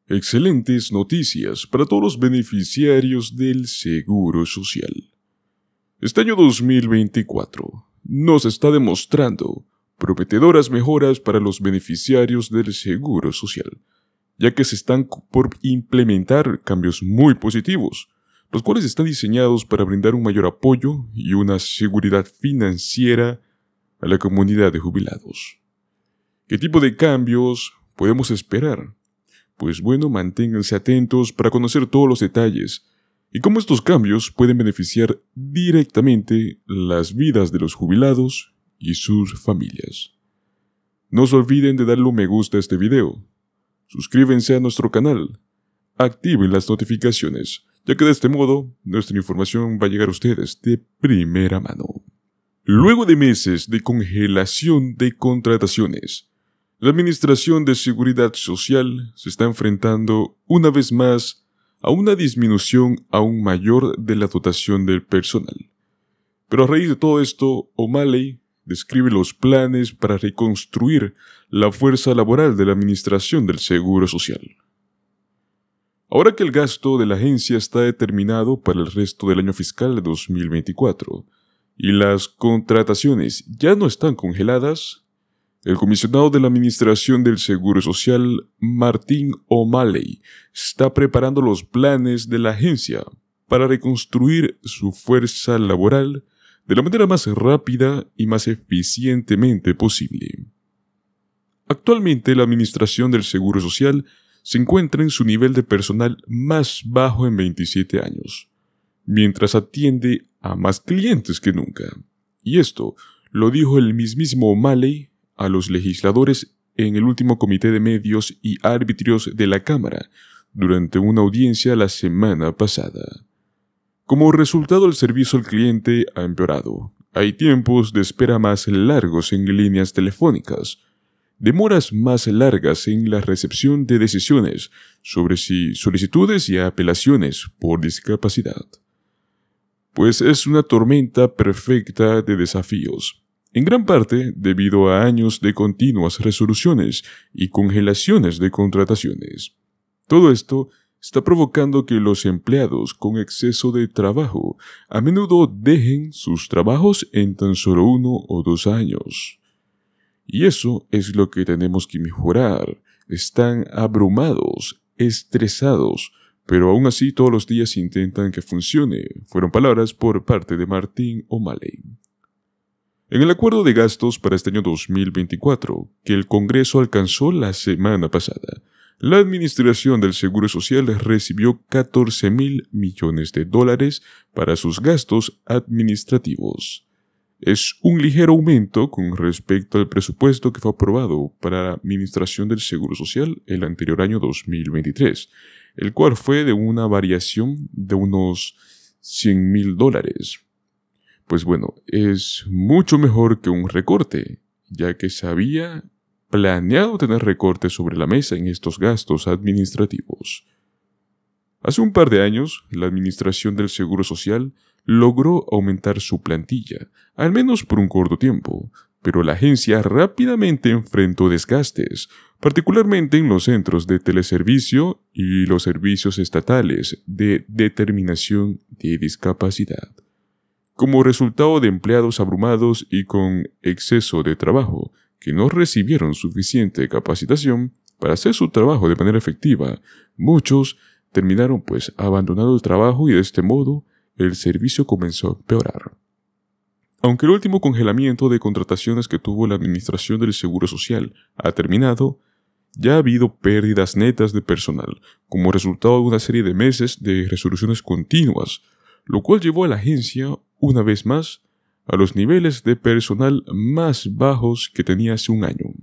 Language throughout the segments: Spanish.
Excelentes noticias para todos los beneficiarios del Seguro Social. Este año 2024 nos está demostrando prometedoras mejoras para los beneficiarios del Seguro Social, ya que se están por implementar cambios muy positivos, los cuales están diseñados para brindar un mayor apoyo y una seguridad financiera a la comunidad de jubilados. ¿Qué tipo de cambios podemos esperar? Pues bueno, manténganse atentos para conocer todos los detalles y cómo estos cambios pueden beneficiar directamente las vidas de los jubilados y sus familias. No se olviden de darle un me gusta a este video, suscríbanse a nuestro canal, activen las notificaciones, ya que de este modo nuestra información va a llegar a ustedes de primera mano. Luego de meses de congelación de contrataciones, la Administración de Seguridad Social se está enfrentando una vez más a una disminución aún mayor de la dotación del personal. Pero a raíz de todo esto, O'Malley describe los planes para reconstruir la fuerza laboral de la Administración del Seguro Social. Ahora que el gasto de la agencia está determinado para el resto del año fiscal de 2024 y las contrataciones ya no están congeladas, el comisionado de la Administración del Seguro Social, Martin O'Malley, está preparando los planes de la agencia para reconstruir su fuerza laboral de la manera más rápida y más eficientemente posible. Actualmente, la Administración del Seguro Social se encuentra en su nivel de personal más bajo en 27 años, mientras atiende a más clientes que nunca. Y esto lo dijo el mismísimo O'Malley a los legisladores en el último Comité de Medios y Arbitrios de la Cámara durante una audiencia la semana pasada. Como resultado, el servicio al cliente ha empeorado. Hay tiempos de espera más largos en líneas telefónicas, demoras más largas en la recepción de decisiones sobre solicitudes y apelaciones por discapacidad. Pues es una tormenta perfecta de desafíos, en gran parte debido a años de continuas resoluciones y congelaciones de contrataciones. Todo esto está provocando que los empleados con exceso de trabajo a menudo dejen sus trabajos en tan solo 1 o 2 años. Y eso es lo que tenemos que mejorar. Están abrumados, estresados, pero aún así todos los días intentan que funcione. Fueron palabras por parte de Martin O'Malley. En el acuerdo de gastos para este año 2024, que el Congreso alcanzó la semana pasada, la Administración del Seguro Social recibió $14,000 millones para sus gastos administrativos. Es un ligero aumento con respecto al presupuesto que fue aprobado para la Administración del Seguro Social el anterior año 2023, el cual fue de una variación de unos $100,000. Pues bueno, es mucho mejor que un recorte, ya que se había planeado tener recortes sobre la mesa en estos gastos administrativos. Hace un par de años, la Administración del Seguro Social logró aumentar su plantilla, al menos por un corto tiempo, pero la agencia rápidamente enfrentó desgastes, particularmente en los centros de teleservicio y los servicios estatales de determinación de discapacidad. Como resultado de empleados abrumados y con exceso de trabajo, que no recibieron suficiente capacitación para hacer su trabajo de manera efectiva, muchos terminaron abandonando el trabajo y de este modo el servicio comenzó a empeorar. Aunque el último congelamiento de contrataciones que tuvo la Administración del Seguro Social ha terminado, ya ha habido pérdidas netas de personal como resultado de una serie de meses de resoluciones continuas, lo cual llevó a la agencia, una vez más, a los niveles de personal más bajos que tenía hace un año.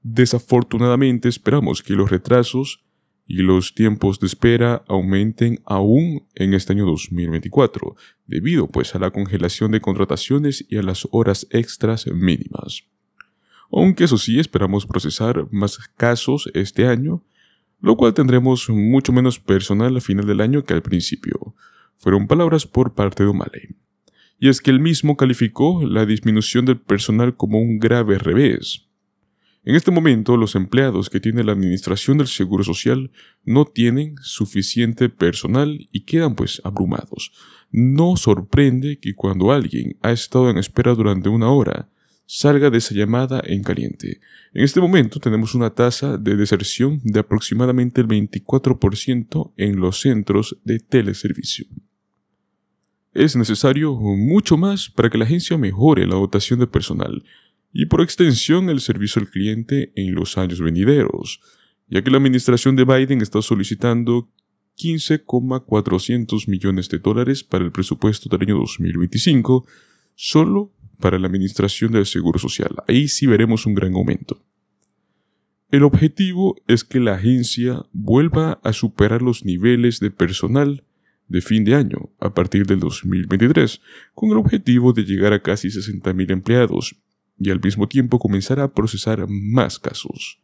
Desafortunadamente esperamos que los retrasos y los tiempos de espera aumenten aún en este año 2024, debido a la congelación de contrataciones y a las horas extras mínimas. Aunque eso sí, esperamos procesar más casos este año, lo cual tendremos mucho menos personal a final del año que al principio. Fueron palabras por parte de O'Malley. Y es que él mismo calificó la disminución del personal como un grave revés. En este momento, los empleados que tiene la Administración del Seguro Social no tienen suficiente personal y quedan abrumados. No sorprende que cuando alguien ha estado en espera durante 1 hora, salga de esa llamada en caliente. En este momento tenemos una tasa de deserción de aproximadamente el 24% en los centros de teleservicio. Es necesario mucho más para que la agencia mejore la dotación de personal y por extensión el servicio al cliente en los años venideros, ya que la administración de Biden está solicitando $15,400 millones para el presupuesto del año 2025, solo para la administración del Seguro Social. Ahí sí veremos un gran aumento. El objetivo es que la agencia vuelva a superar los niveles de personal de fin de año a partir del 2023, con el objetivo de llegar a casi 60,000 empleados y al mismo tiempo comenzar a procesar más casos.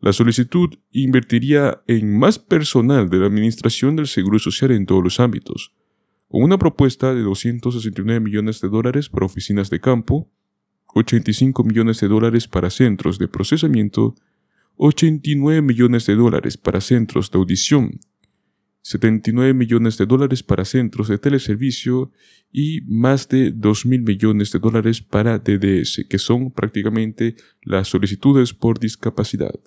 La solicitud invertiría en más personal de la Administración del Seguro Social en todos los ámbitos, con una propuesta de $269 millones para oficinas de campo, $85 millones para centros de procesamiento, $89 millones para centros de audición, $79 millones para centros de teleservicio y más de $2,000 millones para DDS, que son prácticamente las solicitudes por discapacidad.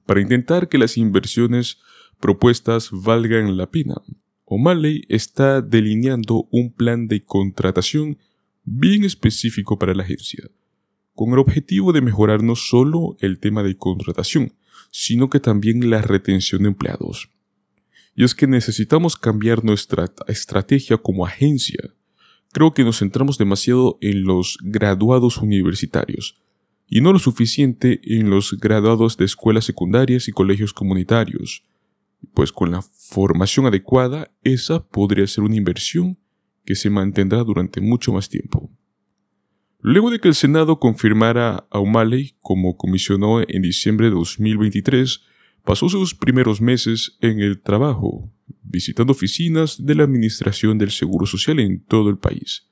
Para intentar que las inversiones propuestas valgan la pena, O'Malley está delineando un plan de contratación bien específico para la agencia, con el objetivo de mejorar no solo el tema de contratación, sino que también la retención de empleados. Y es que necesitamos cambiar nuestra estrategia como agencia. Creo que nos centramos demasiado en los graduados universitarios y no lo suficiente en los graduados de escuelas secundarias y colegios comunitarios. Pues con la formación adecuada, esa podría ser una inversión que se mantendrá durante mucho más tiempo. Luego de que el Senado confirmara a O'Malley como comisionado en diciembre de 2023, pasó sus primeros meses en el trabajo, visitando oficinas de la Administración del Seguro Social en todo el país,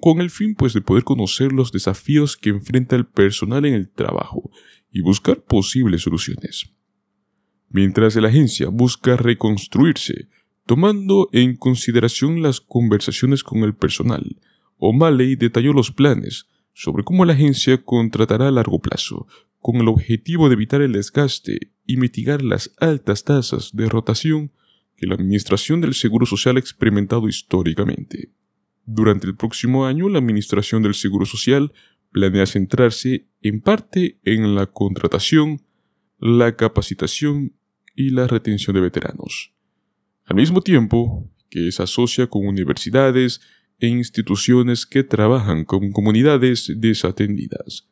con el fin de poder conocer los desafíos que enfrenta el personal en el trabajo y buscar posibles soluciones. Mientras la agencia busca reconstruirse, tomando en consideración las conversaciones con el personal, O'Malley detalló los planes sobre cómo la agencia contratará a largo plazo, con el objetivo de evitar el desgaste y mitigar las altas tasas de rotación que la Administración del Seguro Social ha experimentado históricamente. Durante el próximo año, la Administración del Seguro Social planea centrarse en parte en la contratación, la capacitación y la retención de veteranos. Al mismo tiempo que se asocia con universidades e instituciones que trabajan con comunidades desatendidas.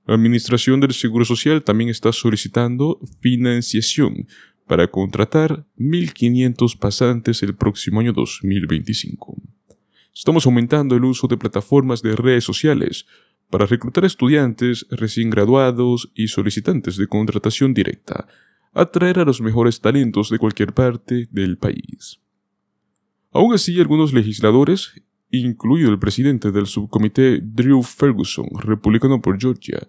La Administración del Seguro Social también está solicitando financiación para contratar 1,500 pasantes el próximo año 2025. Estamos aumentando el uso de plataformas de redes sociales para reclutar estudiantes recién graduados y solicitantes de contratación directa, atraer a los mejores talentos de cualquier parte del país. Aún así, algunos legisladores, incluido el presidente del subcomité Drew Ferguson, republicano por Georgia,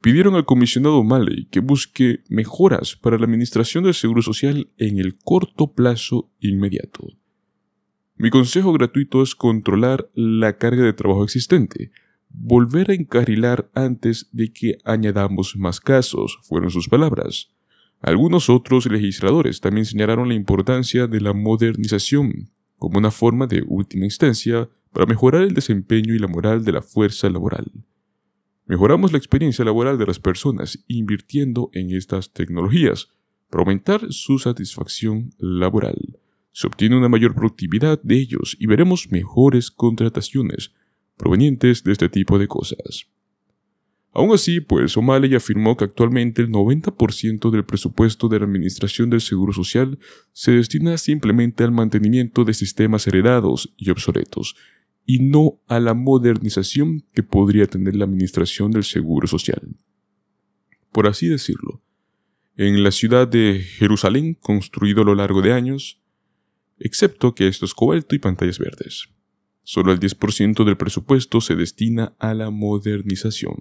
pidieron al comisionado O'Malley que busque mejoras para la administración del Seguro Social en el corto plazo inmediato. Mi consejo gratuito es controlar la carga de trabajo existente, volver a encarrilar antes de que añadamos más casos, fueron sus palabras. Algunos otros legisladores también señalaron la importancia de la modernización como una forma de última instancia para mejorar el desempeño y la moral de la fuerza laboral. Mejoramos la experiencia laboral de las personas invirtiendo en estas tecnologías para aumentar su satisfacción laboral. Se obtiene una mayor productividad de ellos y veremos mejores contrataciones provenientes de este tipo de cosas. Aún así, O'Malley afirmó que actualmente el 90% del presupuesto de la Administración del Seguro Social se destina simplemente al mantenimiento de sistemas heredados y obsoletos, y no a la modernización que podría tener la Administración del Seguro Social. Por así decirlo, en la ciudad de Jerusalén, construido a lo largo de años, excepto que esto es cobalto y pantallas verdes, solo el 10% del presupuesto se destina a la modernización.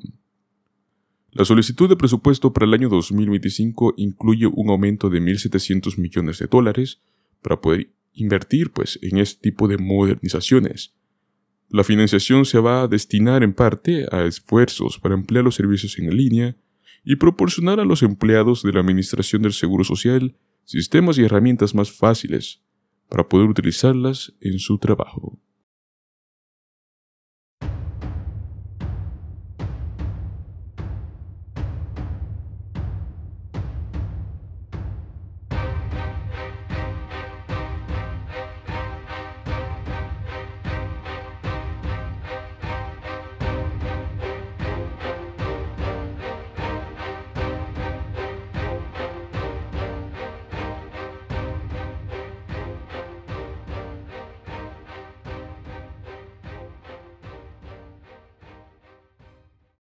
La solicitud de presupuesto para el año 2025 incluye un aumento de $1.700 millones para poder invertir en este tipo de modernizaciones. La financiación se va a destinar en parte a esfuerzos para ampliar los servicios en línea y proporcionar a los empleados de la Administración del Seguro Social sistemas y herramientas más fáciles para poder utilizarlas en su trabajo.